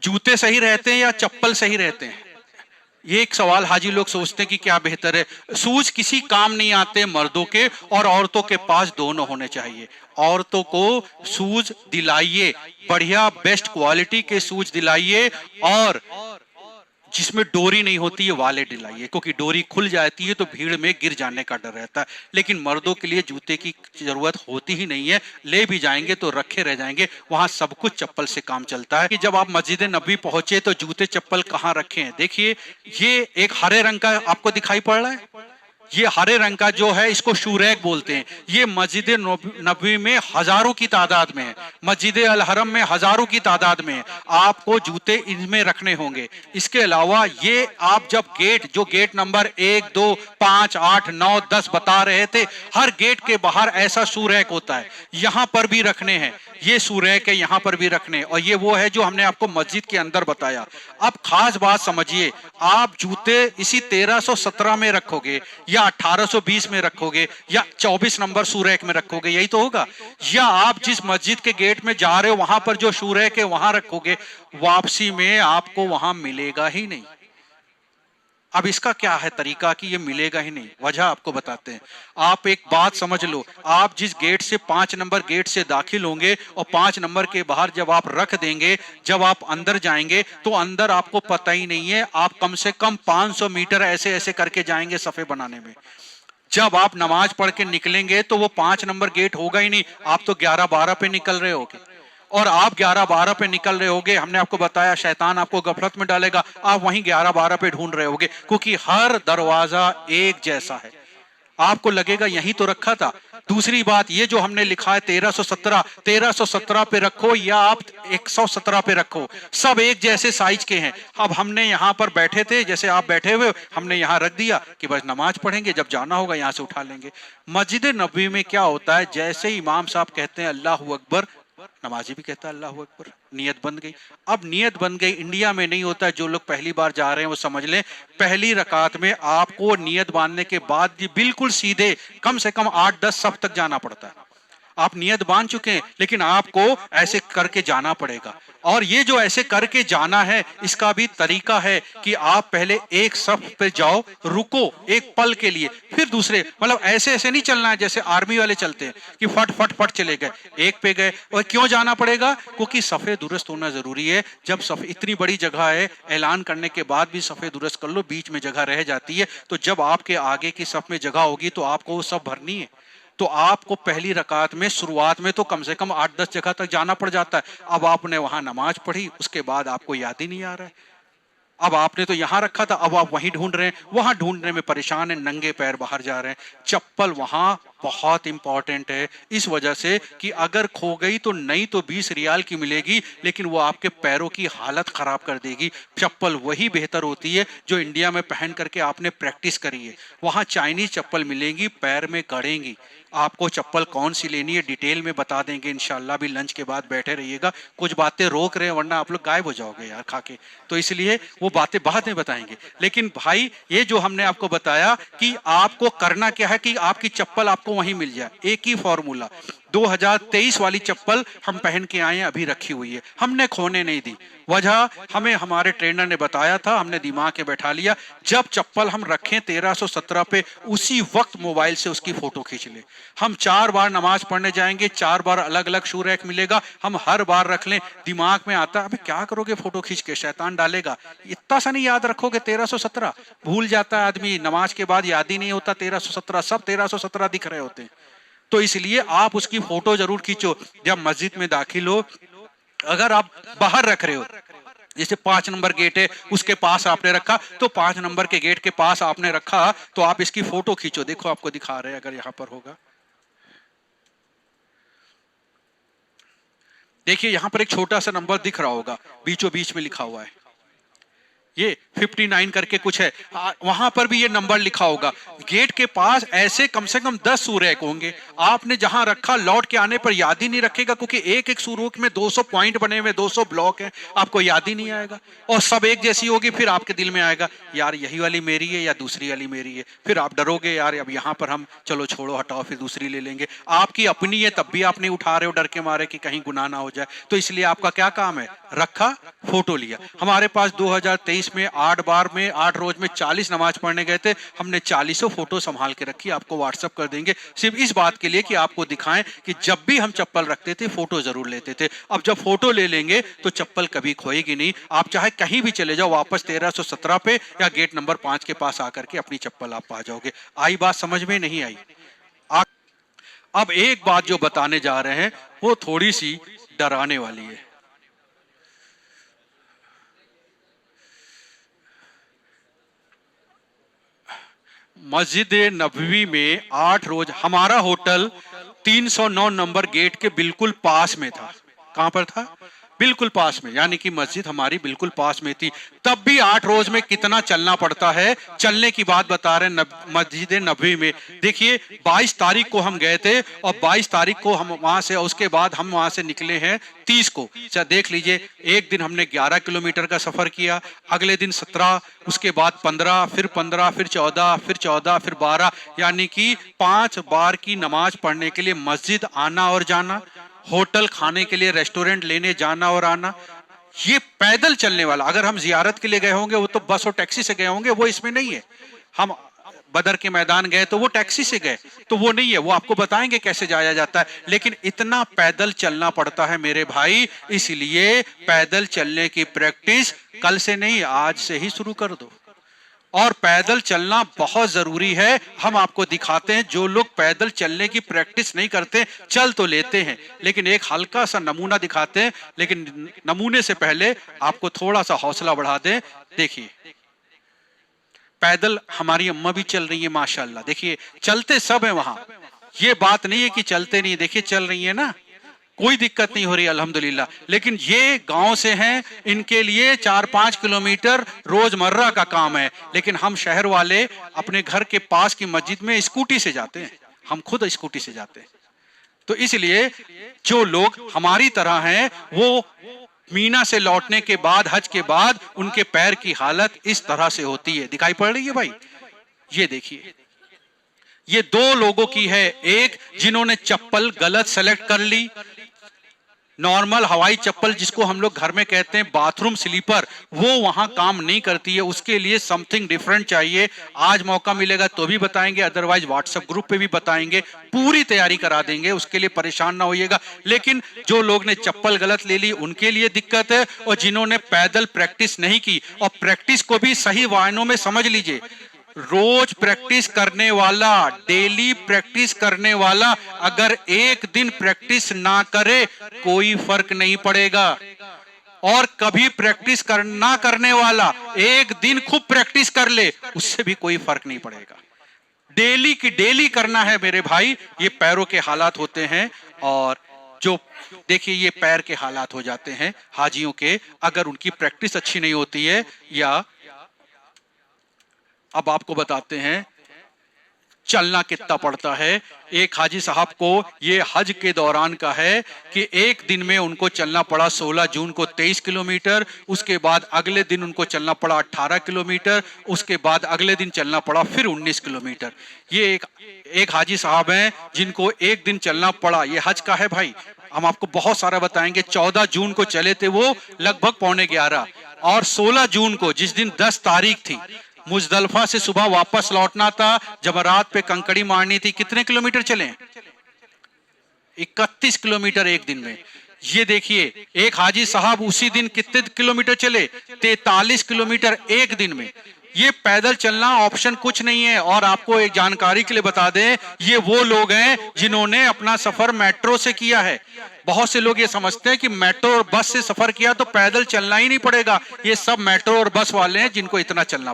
जूते सही रहते हैं या चप्पल सही रहते हैं? ये एक सवाल हाजी लोग सोचते हैं कि क्या बेहतर है। शूज किसी काम नहीं आते मर्दों के, और औरतों के पास दोनों होने चाहिए। औरतों को शूज दिलाइए, बढ़िया बेस्ट क्वालिटी के शूज दिलाइए, और जिसमें डोरी नहीं होती है वाले दिलाइए, क्योंकि डोरी खुल जाती है तो भीड़ में गिर जाने का डर रहता है। लेकिन मर्दों के लिए जूते की जरूरत होती ही नहीं है, ले भी जाएंगे तो रखे रह जाएंगे, वहां सब कुछ चप्पल से काम चलता है। कि जब आप मस्जिद नबी पहुंचे तो जूते चप्पल कहां रखे हैं? देखिए, ये एक हरे रंग का आपको दिखाई पड़ रहा है, ये हरे रंग का जो है इसको शूरैक बोलते हैं। ये मस्जिद नबवी में हजारों की तादाद में है, मस्जिद अल हरम में हजारों की तादाद में है। आपको जूते इनमें रखने होंगे। इसके अलावा ये आप जब गेट, जो गेट नंबर 1, 2, 5, 8, 9, 10 बता रहे थे, हर गेट के बाहर ऐसा शूरैक होता है, यहां पर भी रखने हैं। ये शूरैक है, यहां पर भी रखने, और ये वो है जो हमने आपको मस्जिद के अंदर बताया। अब खास बात समझिए, आप जूते इसी 1317 में रखोगे या 1820 में रखोगे या 24 नंबर शूरैक में रखोगे, यही तो होगा। या आप जिस मस्जिद के गेट में जा रहे हो वहां पर जो शूरैक है वहां रखोगे, वापसी में आपको वहां मिलेगा ही नहीं। अब इसका क्या है तरीका कि ये मिलेगा ही नहीं? वजह आपको बताते हैं। आप एक बात समझ लो, आप जिस गेट से 5 नंबर गेट से दाखिल होंगे और 5 नंबर के बाहर जब आप रख देंगे, जब आप अंदर जाएंगे तो अंदर आपको पता ही नहीं है, आप कम से कम 500 मीटर ऐसे ऐसे करके जाएंगे सफे बनाने में। जब आप नमाज पढ़ के निकलेंगे तो वो 5 नंबर गेट होगा ही नहीं, आप तो 11-12 पे निकल रहे होगे। और आप 11-12 पे निकल रहे होगे, हमने आपको बताया शैतान आपको गफलत में डालेगा, आप वहीं 11-12 पे ढूंढ रहे होगे, क्योंकि हर दरवाजा एक जैसा है। आपको लगेगा यहीं तो रखा था। दूसरी बात, ये जो हमने लिखा है 1317, 1317 पे रखो या आप 117 पे रखो, सब एक जैसे साइज के हैं। अब हमने यहाँ पर बैठे थे, जैसे आप बैठे हुए, हमने यहाँ रख दिया कि बस नमाज पढ़ेंगे, जब जाना होगा यहाँ से उठा लेंगे। मस्जिद नबवी में क्या होता है, जैसे ही इमाम साहब कहते हैं अल्लाह अकबर, नमाजी भी कहता है अल्लाह अकबर, नियत बन गई। अब नियत बन गई, इंडिया में नहीं होता। जो लोग पहली बार जा रहे हैं वो समझ लें, पहली रकात में आपको नियत बांधने के बाद जी बिल्कुल सीधे कम से कम 8-10 सफ तक जाना पड़ता है। आप नियत बांध चुके हैं, लेकिन आपको ऐसे करके जाना पड़ेगा। और ये जो ऐसे करके जाना है, इसका भी तरीका है कि आप पहले एक सफ पे जाओ, रुको एक पल के लिए, फिर दूसरे, मतलब ऐसे ऐसे नहीं चलना है जैसे आर्मी वाले चलते हैं कि फट फट फट चले गए, एक पे गए। और क्यों जाना पड़ेगा? क्योंकि सफे दुरुस्त होना जरूरी है। जब सफे, इतनी बड़ी जगह है, ऐलान करने के बाद भी सफे दुरुस्त कर लो, बीच में जगह रह जाती है, तो जब आपके आगे की सफ में जगह होगी तो आपको वो सब भरनी है। तो आपको पहली रकात में शुरुआत में तो कम से कम 8-10 जगह तक जाना पड़ जाता है। अब आपने वहां नमाज पढ़ी, उसके बाद आपको याद ही नहीं आ रहा है। अब आपने तो यहां रखा था, अब आप वहीं ढूंढ रहे हैं, वहां ढूंढने में परेशान है, नंगे पैर बाहर जा रहे हैं। चप्पल वहां बहुत इंपॉर्टेंट है, इस वजह से कि अगर खो गई तो नई तो 20 रियाल की मिलेगी, लेकिन वो आपके पैरों की हालत खराब कर देगी। चप्पल वही बेहतर होती है जो इंडिया में पहन करके आपने प्रैक्टिस करी है। वहां चाइनीज चप्पल मिलेंगी, पैर में गड़ेंगी। आपको चप्पल कौन सी लेनी है डिटेल में बता देंगे इंशाल्लाह। भी लंच के बाद बैठे रहिएगा, कुछ बातें रोक रहे हैं वरना आप लोग गायब हो जाओगे यार खा के, तो इसलिए वो बातें बाद में बताएंगे। लेकिन भाई, ये जो हमने आपको बताया कि आपको करना क्या है कि आपकी चप्पल आपको वहीं मिल जाए, एक ही फॉर्मूला। 2023 वाली चप्पल हम पहन के आए हैं, अभी रखी हुई है, हमने खोने नहीं दी। वजह हमें हमारे ट्रेनर ने बताया था, हमने दिमाग के बैठा लिया, जब चप्पल हम रखें 1317 पे, उसी वक्त मोबाइल से उसकी फोटो खींच ले। हम 4 बार नमाज पढ़ने जाएंगे, 4 बार अलग अलग शू रैक मिलेगा, हम हर बार रख लें। दिमाग में आता है अबे क्या करोगे फोटो खींच के, शैतान डालेगा, इतना सा नहीं याद रखोगे 1317, भूल जाता है आदमी, नमाज के बाद याद ही नहीं होता 1317, सब 1317 दिख रहे होते हैं। तो इसलिए आप उसकी फोटो जरूर खींचो जब मस्जिद में दाखिल हो। अगर आप बाहर रख रहे हो, जैसे 5 नंबर गेट है उसके पास आपने रखा, तो 5 नंबर के गेट के पास आपने रखा, तो आप इसकी फोटो खींचो। देखो आपको दिखा रहे हैं, अगर यहां पर होगा, देखिए यहां पर एक छोटा सा नंबर दिख रहा होगा, बीचों बीच में लिखा हुआ है, ये 59 करके कुछ है, वहां पर भी ये नंबर लिखा होगा। गेट के पास ऐसे कम से कम 10 सूरैक होंगे। आपने जहां रखा लौट के आने पर याद ही नहीं रखेगा, क्योंकि एक एक सूरैक में 200 पॉइंट बने हुए, 200 ब्लॉक हैं, आपको याद ही नहीं आएगा। और सब एक जैसी होगी, फिर आपके दिल में आएगा यार यही वाली मेरी है या दूसरी वाली मेरी है। फिर आप डरोगे यार अब यहां पर हम, चलो छोड़ो हटाओ, फिर दूसरी ले लेंगे। आपकी अपनी है तब भी आप नहीं उठा रहे हो डर के मारे कि कहीं गुनाह ना हो जाए। तो इसलिए आपका क्या काम है, रखा, फोटो लिया। हमारे पास 2023 में 8 रोज में 40 नमाज पढ़ने गए थे, हमने 40 फोटो संभाल के रखी, आपको व्हाट्सएप कर देंगे, सिर्फ इस बात के लिए कि आपको दिखाएं कि जब भी हम चप्पल रखते थे फोटो जरूर लेते थे। अब जब फोटो ले लेंगे तो चप्पल कभी खोएगी नहीं। आप चाहे कहीं भी चले जाओ, वापस 1317 पे या गेट नंबर 5 के पास आकर के अपनी चप्पल आप पा जाओगे। आई बात समझ में? नहीं आई? अब एक बात जो बताने जा रहे हैं वो थोड़ी सी डराने वाली है। मस्जिद नबवी में 8 रोज हमारा होटल 309 नंबर गेट के बिल्कुल पास में था। कहां पर था? बिल्कुल पास में, यानी कि मस्जिद हमारी बिल्कुल पास में थी। तब भी 8 रोज में कितना चलना पड़ता है, चलने की बात बता रहे हैं। मस्जिद नबवी में देखिए 22 तारीख को हम गए थे और 22 तारीख को हम वहां से, उसके बाद हम वहां से निकले हैं 30 को। देख लीजिए, एक दिन हमने 11 किलोमीटर का सफर किया, अगले दिन 17, उसके बाद 15, फिर 15, फिर 14, फिर 14, फिर 12, यानी कि 5 बार की नमाज पढ़ने के लिए मस्जिद आना और जाना, होटल खाने के लिए रेस्टोरेंट लेने जाना और आना। ये पैदल चलने वाला, अगर हम जियारत के लिए गए होंगे वो तो बस और टैक्सी से गए होंगे, वो इसमें नहीं है। हम बदर के मैदान गए तो वो टैक्सी से गए, तो वो नहीं है, वो आपको बताएंगे कैसे जाया जाता है। लेकिन इतना पैदल चलना पड़ता है मेरे भाई, इसलिए पैदल चलने की प्रैक्टिस कल से नहीं आज से ही शुरू कर दो। और पैदल चलना बहुत जरूरी है। हम आपको दिखाते हैं, जो लोग पैदल चलने की प्रैक्टिस नहीं करते, चल तो लेते हैं, लेकिन एक हल्का सा नमूना दिखाते हैं। लेकिन नमूने से पहले आपको थोड़ा सा हौसला बढ़ा दें। देखिए पैदल हमारी अम्मा भी चल रही है माशाल्लाह, देखिए चलते सब है वहां। ये बात नहीं है कि चलते नहीं, देखिए चल रही है ना, कोई दिक्कत नहीं हो रही अल्हम्दुलिल्लाह। लेकिन ये गांव से हैं, इनके लिए 4-5 किलोमीटर रोजमर्रा का काम है। लेकिन हम शहर वाले अपने घर के पास की मस्जिद में स्कूटी से जाते हैं, हम खुद स्कूटी से जाते हैं। तो इसलिए जो लोग हमारी तरह हैं, वो मीना से लौटने के बाद, हज के बाद, उनके पैर की हालत इस तरह से होती है। दिखाई पड़ रही है भाई? ये देखिए, ये 2 लोगों की है। एक जिन्होंने चप्पल गलत सेलेक्ट कर ली, नॉर्मल हवाई चप्पल जिसको हम लोग घर में कहते हैं बाथरूम स्लीपर, वो वहां काम नहीं करती है, उसके लिए समथिंग डिफरेंट चाहिए। आज मौका मिलेगा तो भी बताएंगे, अदरवाइज व्हाट्सएप ग्रुप पे भी बताएंगे, पूरी तैयारी करा देंगे, उसके लिए परेशान ना होइएगा। लेकिन जो लोग ने चप्पल गलत ले ली उनके लिए दिक्कत है, और जिन्होंने पैदल प्रैक्टिस नहीं की, और प्रैक्टिस को भी सही वायनों में समझ लीजिए, रोज प्रैक्टिस करने वाला, डेली प्रैक्टिस करने वाला अगर एक दिन प्रैक्टिस ना करे कोई फर्क नहीं पड़ेगा। और कभी प्रैक्टिस ना करने वाला एक दिन खूब प्रैक्टिस कर ले, उससे भी कोई फर्क नहीं पड़ेगा। डेली की डेली करना है मेरे भाई। ये पैरों के हालात होते हैं, और जो देखिए ये पैर के हालात हो जाते हैं हाजियों के, अगर उनकी प्रैक्टिस अच्छी नहीं होती है। या अब आपको बताते हैं चलना कितना पड़ता है। एक हाजी साहब को ये हज के दौरान का है कि एक दिन में उनको चलना पड़ा 16 जून को 23 किलोमीटर, उसके बाद अगले दिन उनको चलना पड़ा 18 किलोमीटर, उसके बाद अगले दिन चलना पड़ा फिर 19 किलोमीटर। ये एक हाजी साहब हैं जिनको एक दिन चलना पड़ा। ये हज का है भाई, हम आपको बहुत सारा बताएंगे। 14 जून को चले थे वो लगभग 11:15, और 16 जून को जिस दिन 10 तारीख थी, मुजदलफा से सुबह वापस लौटना था, जमरात पे कंकड़ी मारनी थी। कितने किलोमीटर चले? 31 किलोमीटर एक दिन में। ये देखिए एक हाजी साहब उसी दिन कितने किलोमीटर चले? 43 किलोमीटर एक दिन में। ये पैदल चलना ऑप्शन कुछ नहीं है। और आपको एक जानकारी के लिए बता दें, ये वो लोग हैं जिन्होंने अपना सफर मेट्रो से किया है। बहुत से लोग ये समझते हैं कि मेट्रो और बस से सफर किया तो पैदल चलना ही नहीं पड़ेगा। ये सब मेट्रो और बस वाले हैं जिनको इतना चलना